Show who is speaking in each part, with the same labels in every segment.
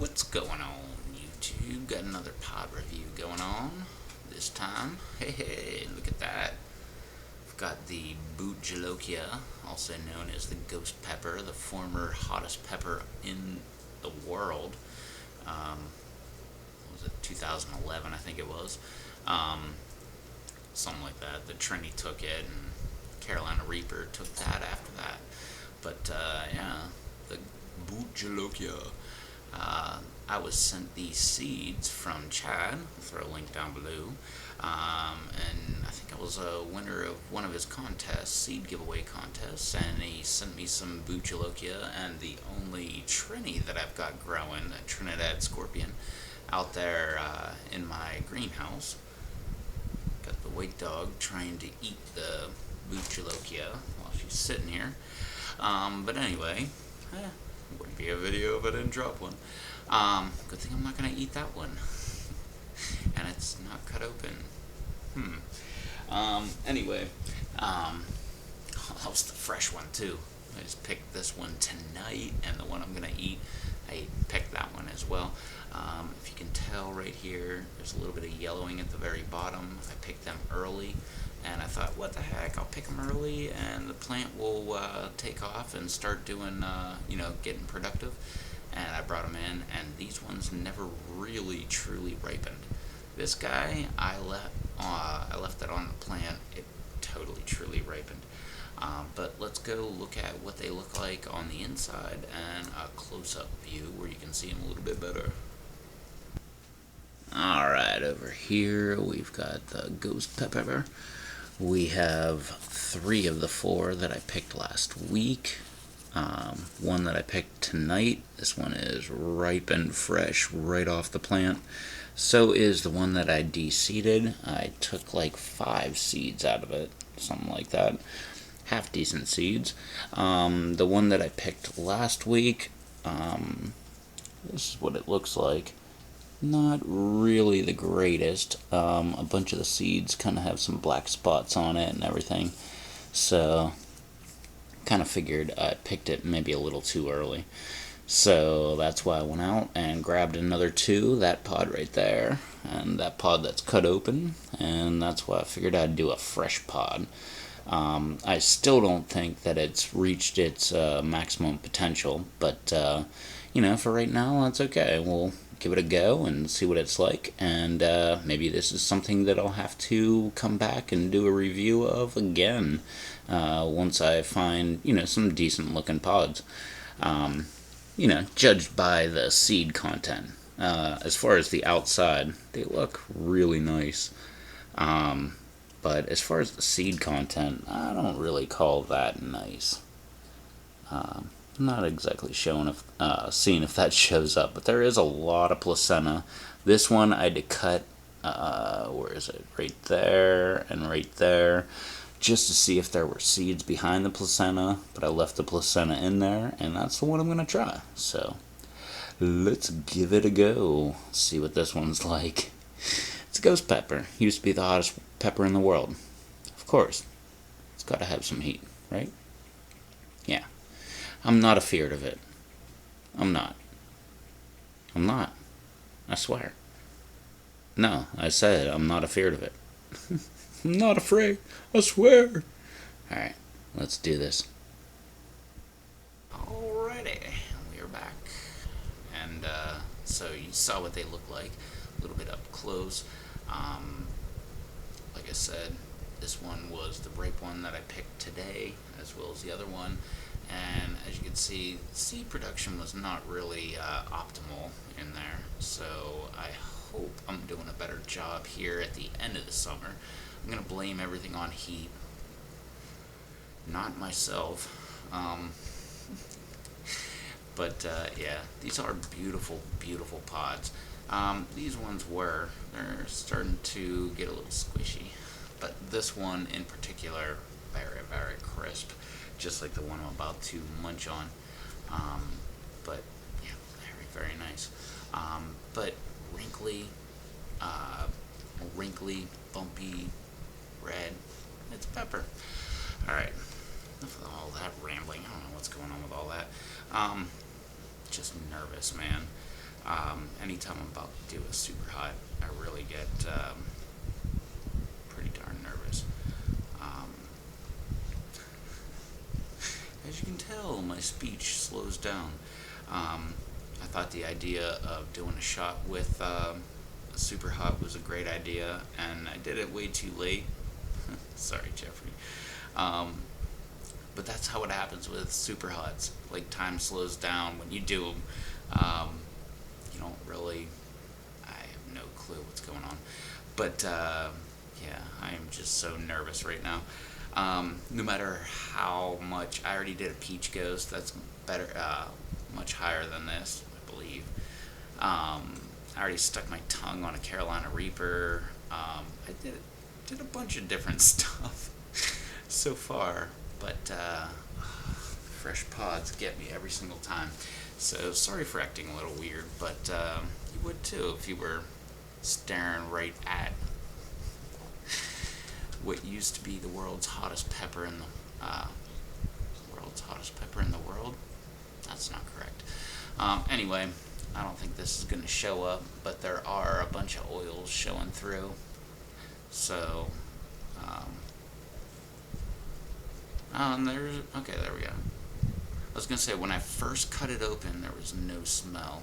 Speaker 1: What's going on, YouTube? Got another pod review going on this time. Hey, look at that. We've got the Bhut Jolokia, also known as the ghost pepper, the former hottest pepper in the world. What was it, 2011, I think it was. Something like that. The Trinity took it, and Carolina Reaper took that after that. But, yeah, the Bhut Jolokia. I was sent these seeds from Chad. I'll throw a link down below. And I think I was a winner of one of his contests, seed giveaway contests, and he sent me some Bhut Jolokia and the only Trini that I've got growing, a Trinidad Scorpion, out there in my greenhouse. Got the white dog trying to eat the Bhut Jolokia while she's sitting here. But anyway, wouldn't be a video if I didn't drop one. Good thing I'm not going to eat that one. And it's not cut open. Anyway, that was the fresh one too. I just picked this one tonight, and the one I'm going to eat, I picked that one as well. If you can tell right here, there's a little bit of yellowing at the very bottom. I picked them early, and I thought, what the heck, I'll pick them early, and the plant will take off and start doing, getting productive. And I brought them in, and these ones never really truly ripened. This guy, I left it on the plant. It totally truly ripened. But let's go look at what they look like on the inside and a close-up view where you can see them a little bit better. Alright, over here we've got the ghost pepper. We have 3 of the 4 that I picked last week. One that I picked tonight. This one is ripe and fresh right off the plant. So is the one that I de-seeded. I took like 5 seeds out of it, something like that. Half decent seeds. The one that I picked last week, this is what it looks like. Not really the greatest. A bunch of the seeds kind of have some black spots on it and everything. So kind of figured I picked it maybe a little too early. So that's why I went out and grabbed another 2, that pod right there, and that pod that's cut open, and that's why I figured I'd do a fresh pod. I still don't think that it's reached its maximum potential, but, for right now, that's okay. We'll give it a go and see what it's like, and maybe this is something that I'll have to come back and do a review of again once I find, some decent looking pods. Judged by the seed content. As far as the outside, they look really nice. But as far as the seed content, I don't really call that nice. I'm not exactly seeing if that shows up, but there is a lot of placenta. This one I had to cut, where is it? Right there and right there, just to see if there were seeds behind the placenta, but I left the placenta in there, and that's the one I'm going to try. So, let's give it a go. See what this one's like. It's a ghost pepper. Used to be the hottest pepper in the world. Of course. It's got to have some heat, right? Yeah. I'm not afeard of it. I'm not. I swear. No, I said I'm not afeard of it. I'm not afraid. I swear. Alright, let's do this. Alrighty, we are back. And, so you saw what they look like. A little bit up close. Like I said, this one was the ripe one that I picked today, as well as the other one. And as you can see, seed production was not really optimal in there. So I hope I'm doing a better job here at the end of the summer. I'm going to blame everything on heat, not myself. But yeah, these are beautiful, beautiful pods. These ones they're starting to get a little squishy. But this one in particular, very, very crisp, just like the one I'm about to munch on. But yeah, very, very nice. But wrinkly, bumpy, red. It's pepper. Alright, enough of all that rambling. I don't know what's going on with all that. Just nervous, man. Anytime I'm about to do a super hot, I really get pretty darn nervous. Um, as you can tell, my speech slows down. I thought the idea of doing a shot with super hot was a great idea, and I did it way too late. Sorry, Jeffrey. Um, but that's how it happens with super hots. Like, time slows down when you do them. You don't really. I have no clue what's going on. But yeah, I am just so nervous right now. No matter how much I already did a peach ghost, that's better, much higher than this, I believe. I already stuck my tongue on a Carolina Reaper. I did a bunch of different stuff so far, but fresh pods get me every single time. So sorry for acting a little weird, but you would too if you were staring right at what used to be the world's hottest pepper in the world. That's not correct. Anyway, I don't think this is going to show up, but there are a bunch of oils showing through. So, there's okay. There we go. I was going to say when I first cut it open, there was no smell.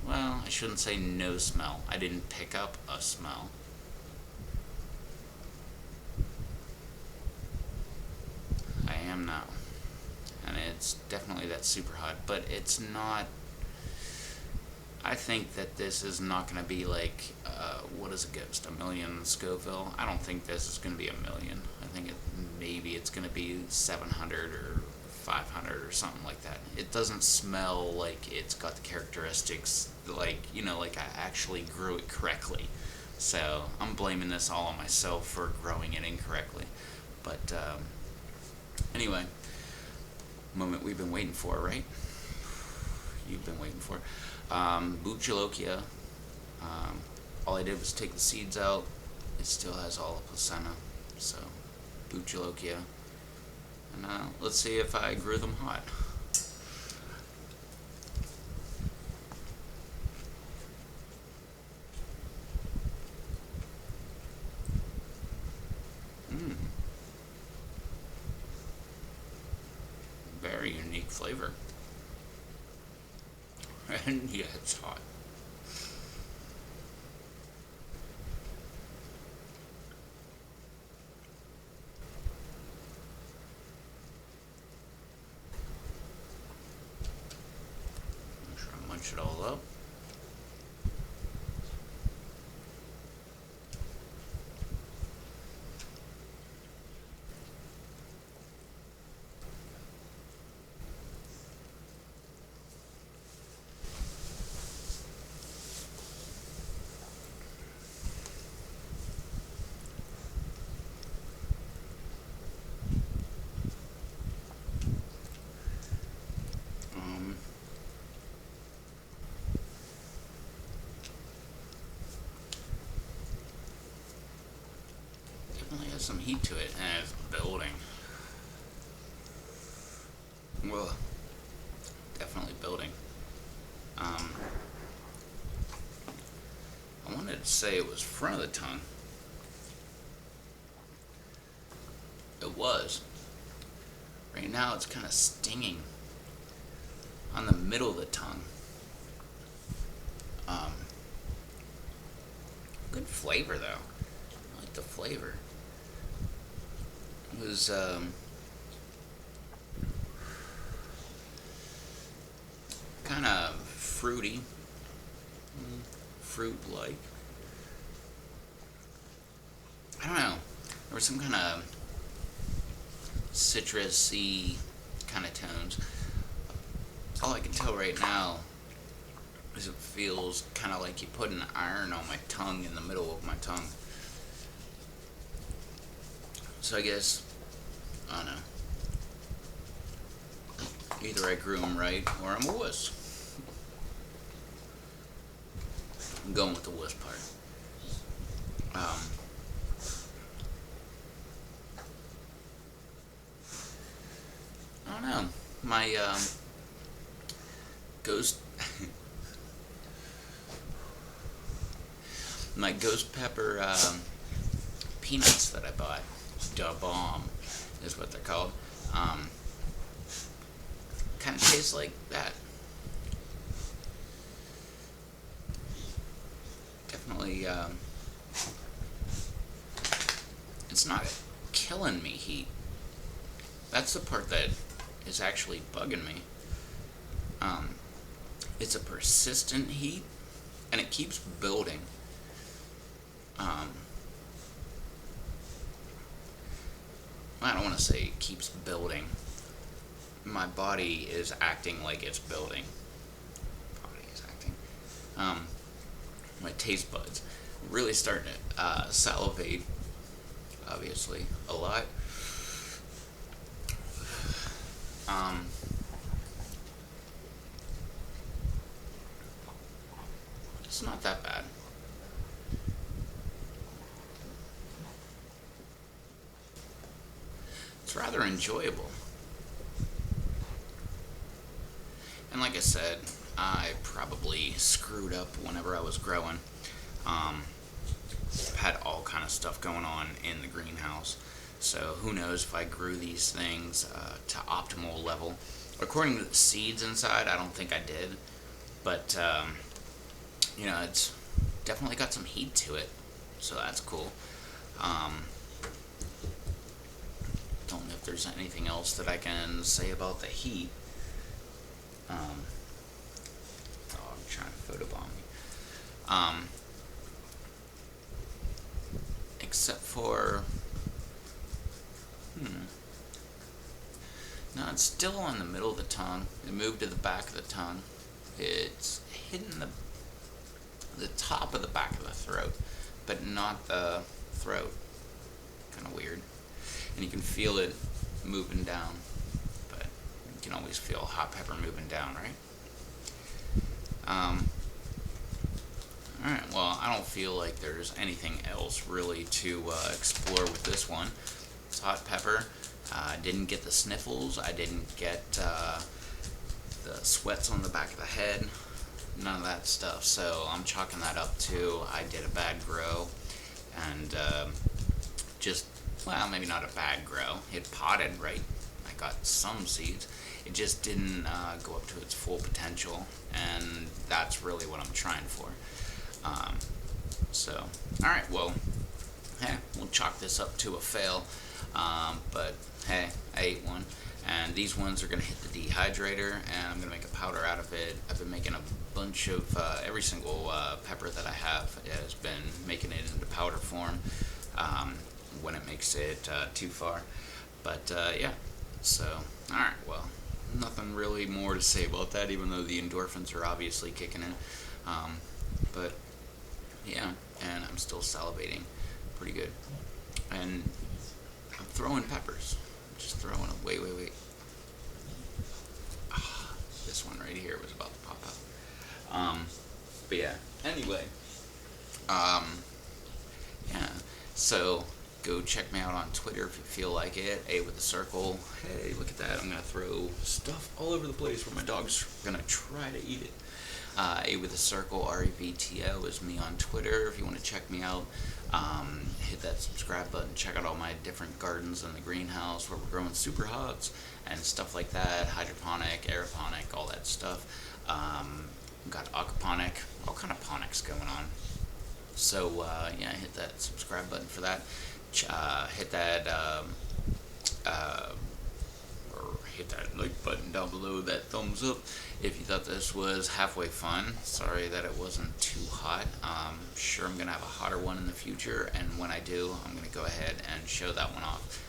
Speaker 1: Well, I shouldn't say no smell. I didn't pick up a smell. I am now. And it's definitely that super hot, but it's not. I think that this is not going to be like, what is a ghost? A million Scoville? I don't think this is going to be a million. I think maybe it's going to be 700 or 500 or something like that. It doesn't smell like it's got the characteristics, like, like I actually grew it correctly. So I'm blaming this all on myself for growing it incorrectly. But anyway, moment we've been waiting for, right? You've been waiting for. Bhut Jolokia. All I did was take the seeds out. It still has all the placenta. So, Bhut Jolokia. And let's see if I grew them hot. Mmm. Very unique flavor. And yeah, it's hot. Make sure I munch it all up. Definitely has some heat to it, and it's building. Well, definitely building. Um, I wanted to say it was front of the tongue. It was. Right now it's kind of stinging on the middle of the tongue. Um, Good flavor though. I like the flavor. It was kind of fruity, fruit-like. I don't know. There was some kind of citrusy kind of tones. All I can tell right now is it feels kind of like you put an iron on my tongue in the middle of my tongue. So I guess, I don't know. Either I grew them right or I'm a wuss. I'm going with the wuss part. I don't know. My ghost My ghost pepper peanuts that I bought, Da Bomb is what they're called. Um, Kind of tastes like that. Definitely, it's not killing me heat. That's the part that is actually bugging me. Um, it's a persistent heat, and it keeps building. Um, I don't want to say it keeps building. My body is acting like it's building. Body is acting. My taste buds really starting to salivate, obviously, a lot. Um, it's not that bad. It's rather enjoyable. And like I said, I probably screwed up whenever I was growing. Um, Had all kind of stuff going on in the greenhouse. So who knows if I grew these things to optimal level. According to the seeds inside, I don't think I did. But, it's definitely got some heat to it. So that's cool. Um, don't know if there's anything else that I can say about the heat. I'm trying to photobomb me. Except for, no, it's still on the middle of the tongue. It moved to the back of the tongue. It's hitting the top of the back of the throat, but not the throat. Kind of weird. And you can feel it moving down, but you can always feel hot pepper moving down, right? Alright, well, I don't feel like there's anything else really to explore with this one. It's hot pepper. I didn't get the sniffles. I didn't get the sweats on the back of the head. None of that stuff. So I'm chalking that up to I did a bad grow. And well, maybe not a bad grow. It potted, right? I got some seeds. It just didn't go up to its full potential, and that's really what I'm trying for. Alright, well, we'll chalk this up to a fail, but hey, I ate one, and these ones are going to hit the dehydrator, and I'm going to make a powder out of it. I've been making a bunch of, every single pepper that I have has been making it into powder form, when it makes it too far, but yeah, so, alright, well, nothing really more to say about that, even though the endorphins are obviously kicking in. But yeah, and I'm still salivating pretty good. And I'm throwing peppers. Just throwing them. Wait. This one right here was about to pop up. But yeah, anyway. Yeah, so go check me out on Twitter if you feel like it. A with a circle. Hey, look at that. I'm going to throw stuff all over the place where my dog's going to try to eat it. A with a circle, REVTO is me on Twitter if you want to check me out. Hit that subscribe button. Check out all my different gardens in the greenhouse where we're growing super hots and stuff like that. Hydroponic, aeroponic, all that stuff. Got aquaponic, all kind of ponics going on. So, yeah, hit that subscribe button for that. Hit that, hit that like button down below, that thumbs up if you thought this was halfway fun. Sorry that it wasn't too hot. Sure, I'm gonna have a hotter one in the future, and when I do, I'm gonna go ahead and show that one off.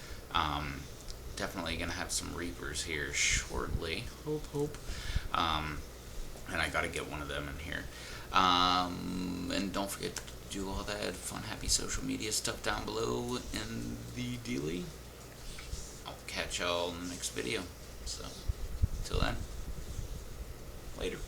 Speaker 1: Definitely gonna have some reapers here shortly. Hope. And I gotta get one of them in here. And don't forget to do all that fun, happy social media stuff down below in the dealie. I'll catch y'all in the next video. So, till then, later.